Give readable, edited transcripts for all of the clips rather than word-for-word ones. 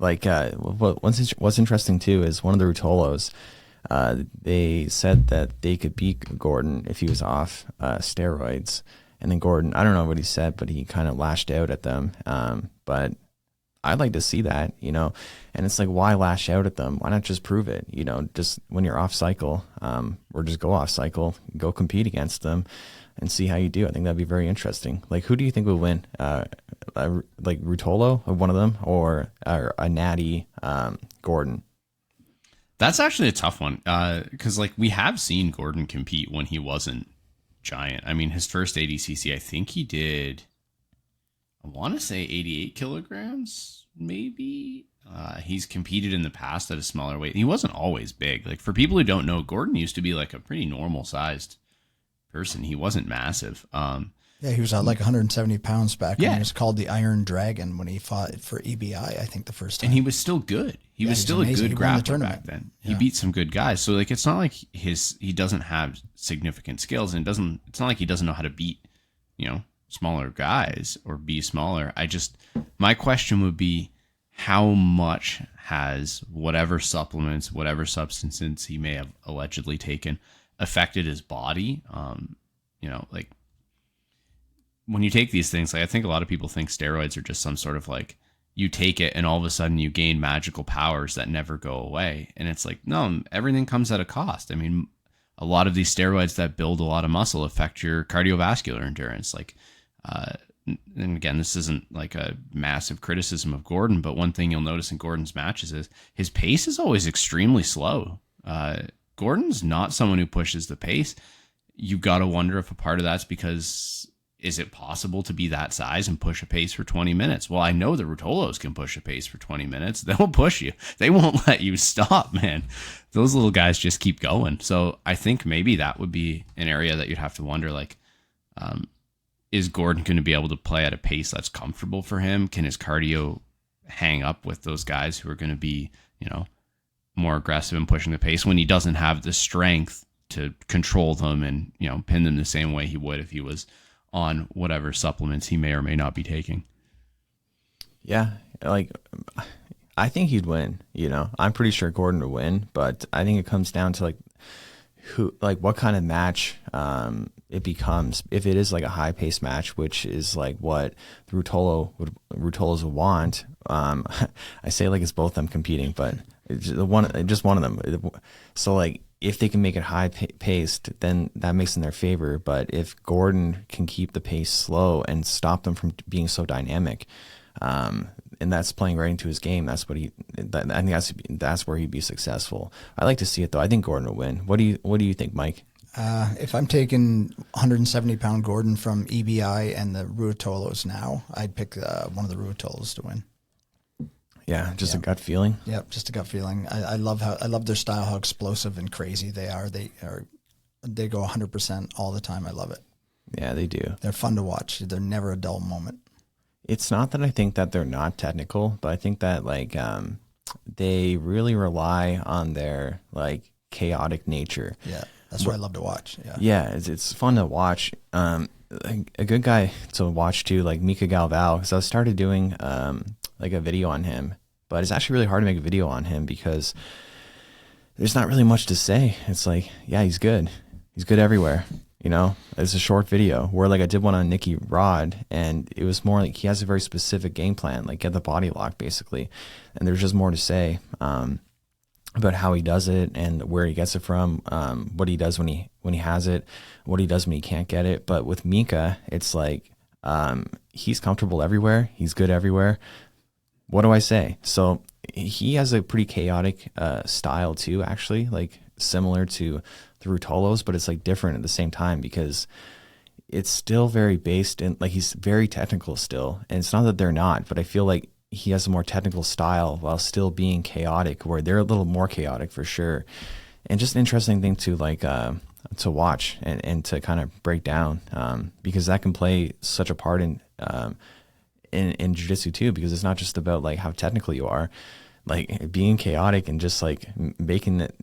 like what's interesting too is one of the Ruotolos. They said that they could beat Gordon if he was off steroids, and then Gordon, I don't know what he said, but he kind of lashed out at them. But I'd like to see that, and it's like, why lash out at them? Why not just prove it? Just when you're off cycle, or just go off cycle, go compete against them and see how you do. I think that'd be very interesting. Like, who do you think would win? Like Ruotolo, one of them, or a natty Gordon? That's actually a tough one, because like we have seen Gordon compete when he wasn't giant. I mean, his first ADCC, I think he did, I want to say 88 kilograms, maybe. He's competed in the past at a smaller weight. He wasn't always big. Like, for people who don't know, Gordon used to be like a pretty normal sized person. He wasn't massive. Yeah, he was like 170 pounds back when Yeah. he was called the Iron Dragon when he fought for EBI, I think, the first time. And he was still good. He was still amazing. a good He won the grappler tournament. back then. Yeah. He beat some good guys. So like, it's not like he doesn't have significant skills, and it's not like he doesn't know how to beat, smaller guys or be smaller. My question would be, how much has whatever supplements, whatever substances he may have allegedly taken affected his body? Like, when you take these things, like, I think a lot of people think steroids are just some sort of like, you take it and all of a sudden you gain magical powers that never go away. And it's like, no, everything comes at a cost. I mean, a lot of these steroids that build a lot of muscle affect your cardiovascular endurance. Like, and again, this isn't like a massive criticism of Gordon, but one thing you'll notice in Gordon's matches is his pace is always extremely slow. Gordon's not someone who pushes the pace. You got to wonder if a part of that's because, is it possible to be that size and push a pace for 20 minutes? Well, I know the Ruotolos can push a pace for 20 minutes. They'll push you. They won't let you stop, man. Those little guys just keep going. So I think maybe that would be an area that you'd have to wonder, like, is Gordon going to be able to play at a pace that's comfortable for him? Can his cardio hang up with those guys who are going to be, more aggressive and pushing the pace when he doesn't have the strength to control them and, pin them the same way he would if he was on whatever supplements he may or may not be taking? Yeah, like, I think he'd win. I'm pretty sure Gordon would win, but I think it comes down to what kind of match it becomes. If it is like a high paced match, which is like what the Ruotolos would want. I say like it's both them competing, but just one of them. So like, if they can make it high paced, then that makes in their favor. But if Gordon can keep the pace slow and stop them from being so dynamic, and that's playing right into his game, I think that's where he'd be successful. I like to see it though. I think Gordon will win. What do you think, Mike? If I'm taking 170-pound Gordon from EBI and the Ruotolos now, I'd pick one of the Ruotolos to win. Yeah, a gut feeling. Yep, just a gut feeling. I love their style, how explosive and crazy they are. They go 100% all the time. I love it. Yeah, they do. They're fun to watch. They're never a dull moment. It's not that I think that they're not technical, but I think that like they really rely on their like chaotic nature. Yeah, that's what I love to watch. Yeah, it's fun to watch. A good guy to watch too, like Mika Galvao, because I started doing like a video on him, but it's actually really hard to make a video on him because there's not really much to say. It's like, yeah, he's good everywhere. It's a short video where like I did one on Nicky Rod, and it was more like he has a very specific game plan, like get the body lock basically. And there's just more to say about how he does it and where he gets it from, what he does when he has it, what he does when he can't get it. But with Mika, it's like he's comfortable everywhere. He's good everywhere. What do I say? So he has a pretty chaotic style too, actually, like similar to the Ruotolos, but it's like different at the same time because it's still very based in, like, he's very technical still. And it's not that they're not, but I feel like he has a more technical style while still being chaotic, where they're a little more chaotic for sure. And just an interesting thing to like to watch and to kind of break down, because that can play such a part in jiu-jitsu too, because it's not just about like how technical you are, like being chaotic and just like making it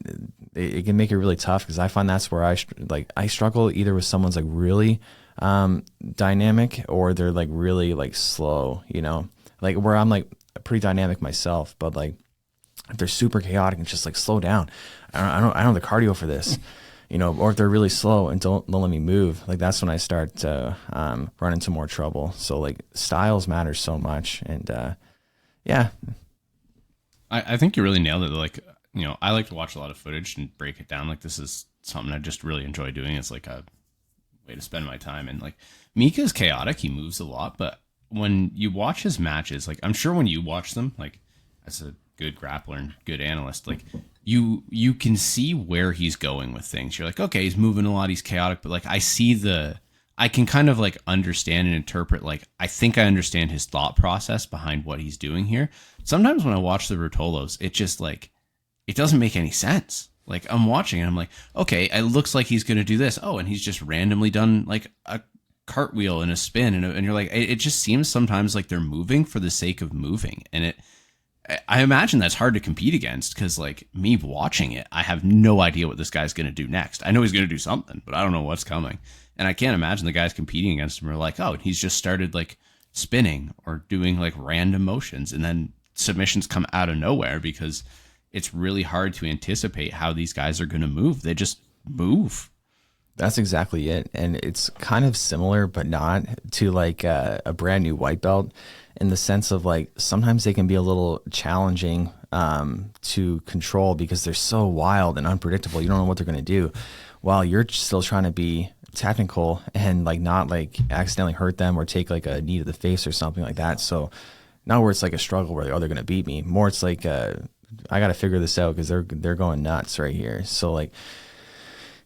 can make it really tough. Because I find that's where I struggle either with someone's like really dynamic or they're like really like slow, like where I'm like, pretty dynamic myself, but like if they're super chaotic and just like slow down, I don't have the cardio for this, you know, or if they're really slow and don't let me move, like that's when I start to run into more trouble. So like styles matter so much, and yeah. I think you really nailed it. Like, you know, I like to watch a lot of footage and break it down. Like, this is something I just really enjoy doing. It's like a way to spend my time. And like, Mika's chaotic. He moves a lot. But when you watch his matches, like, I'm sure when you watch them, like, as a good grappler and good analyst, like, you can see where he's going with things. You're like, okay, he's moving a lot. He's chaotic. But like, I can kind of like understand and interpret, like, I think I understand his thought process behind what he's doing here. Sometimes when I watch the Ruotolos, it just like, it doesn't make any sense. Like, I'm watching and I'm like, okay, it looks like he's going to do this. Oh, and he's just randomly done like a cartwheel and a spin. And you're like, it just seems sometimes like they're moving for the sake of moving. And I imagine that's hard to compete against, because like me watching it, I have no idea what this guy's going to do next. I know he's going to do something, but I don't know what's coming. And I can't imagine the guys competing against him are like, oh, he's just started like spinning or doing like random motions, and then submissions come out of nowhere, because it's really hard to anticipate how these guys are going to move. They just move. That's exactly it. And it's kind of similar, but not, to like a brand new white belt, in the sense of like sometimes they can be a little challenging to control, because they're so wild and unpredictable. You don't know what they're going to do, while you're still trying to be technical and like not like accidentally hurt them or take like a knee to the face or something like that. So not where it's like a struggle where, oh, they're going to beat me. More it's like I got to figure this out because they're going nuts right here. So like,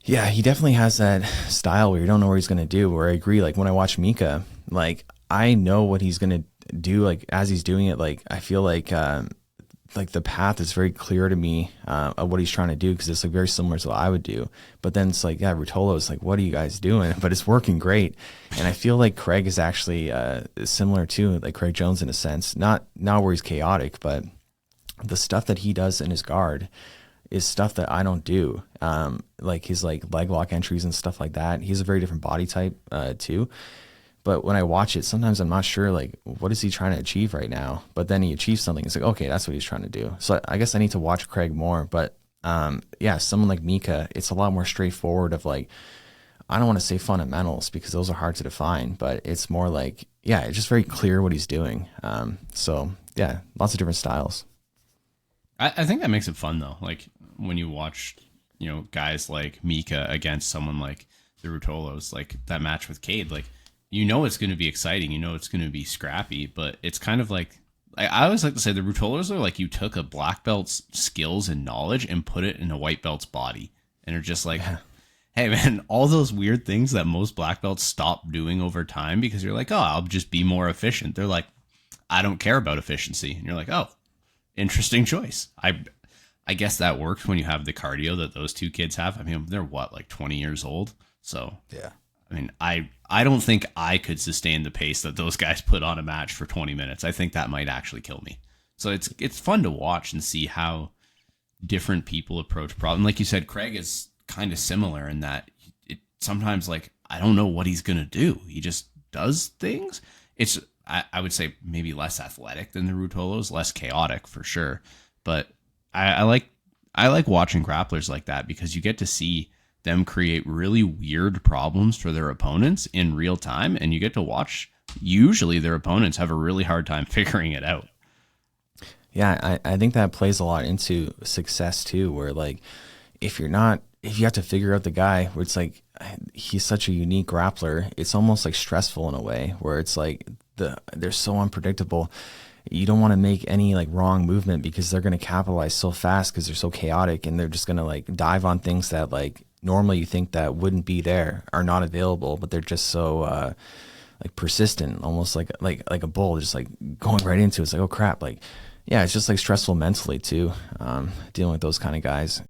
yeah, he definitely has that style where you don't know what he's going to do. Where I agree, like when I watch Mika, like I know what he's going to do. Like as he's doing it, like I feel like the path is very clear to me of what he's trying to do, because it's like very similar to what I would do. But then it's like, yeah, Ruotolo is like, what are you guys doing? But it's working great. And I feel like Craig is actually similar to like Craig Jones in a sense, not where he's chaotic, but the stuff that he does in his guard is stuff that I don't do. Like his like leg lock entries and stuff like that. He's a very different body type too. But when I watch it, sometimes I'm not sure, like, what is he trying to achieve right now? But then he achieves something. It's like, okay, that's what he's trying to do. So I guess I need to watch Craig more. But yeah, someone like Mika, it's a lot more straightforward of like, I don't want to say fundamentals because those are hard to define, but it's more like, yeah, it's just very clear what he's doing. So yeah, lots of different styles. I think that makes it fun though. Like when you watch, you know, guys like Mika against someone like the Ruotolos, like that match with Cade, like, you know it's going to be exciting. You know it's going to be scrappy, but it's kind of like, I always like to say the Ruotolos are like you took a black belt's skills and knowledge and put it in a white belt's body, and are just like, yeah. Hey man, all those weird things that most black belts stop doing over time because you're like, oh, I'll just be more efficient. They're like, I don't care about efficiency, and you're like, oh, interesting choice. I guess that works when you have the cardio that those two kids have. I mean, they're what, like 20 years old, so yeah. I mean, I don't think I could sustain the pace that those guys put on a match for 20 minutes. I think that might actually kill me. So it's fun to watch and see how different people approach problem. Like you said, Craig is kind of similar in that it sometimes like, I don't know what he's going to do. He just does things. It's, I would say maybe less athletic than the Ruotolos, less chaotic for sure. But I like watching grapplers like that, because you get to see them create really weird problems for their opponents in real time, and you get to watch usually their opponents have a really hard time figuring it out. Yeah, I think that plays a lot into success too, where like if you have to figure out the guy where it's like he's such a unique grappler, it's almost like stressful in a way where it's like they're so unpredictable. You don't want to make any like wrong movement because they're going to capitalize so fast because they're so chaotic, and they're just going to like dive on things that like normally you think that wouldn't be there, are not available, but they're just so like persistent, almost like a bull, just like going right into it. It's like, oh crap. Like, yeah, it's just like stressful mentally too, dealing with those kind of guys.